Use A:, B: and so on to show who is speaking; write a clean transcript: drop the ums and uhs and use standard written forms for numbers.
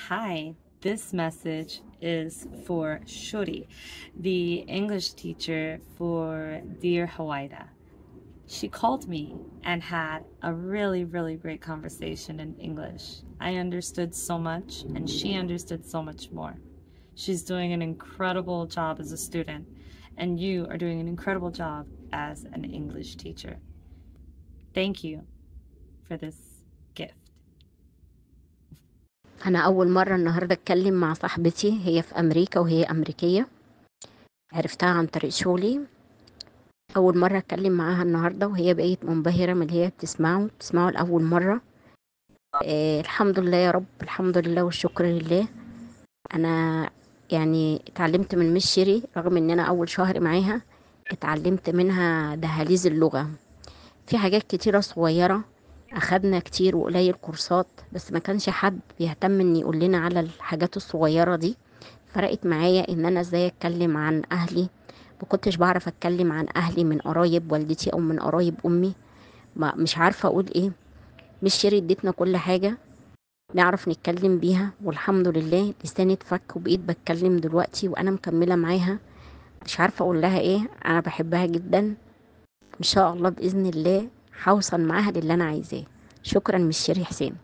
A: Hi, this message is for Shuri, the English teacher for Dear Hawaii. She called me and had a really great conversation in English. I understood so much and she understood so much more. She's doing an incredible job as a student, and you are doing an incredible job as an English teacher. Thank you for this gift.
B: أنا أول مرة النهاردة أتكلم مع صاحبتي، هي في أمريكا وهي أمريكية. عرفتها عن طريق شغلي. أول مرة أتكلم معاها النهاردة وهي بقيت منبهرة من اللي هي بتسمعه لأول مرة. الحمد لله يا رب، الحمد لله والشكر لله. أنا يعني اتعلمت من مس شيري، رغم إن أنا أول شهر معاها اتعلمت منها دهاليز اللغة. في حاجات كتيرة صغيرة، أخدنا كتير وقليل كورسات، بس ما كانش حد بيهتم إن يقول لنا على الحاجات الصغيرة دي. فرقت معايا إن أنا إزاي أتكلم عن أهلي. ما كنتش بعرف أتكلم عن أهلي من قرايب والدتي أو من قرايب أمي، مش عارفة أقول إيه. مش شيري ادتنا كل حاجة نعرف نتكلم بيها، والحمد لله لساني اتفك وبقيت بتكلم دلوقتي وأنا مكملة معاها. مش عارفة أقول لها إيه. أنا بحبها جدا، إن شاء الله بإذن الله هوصل معاها للي أنا عايزاه. شكرا مش شيري حسين.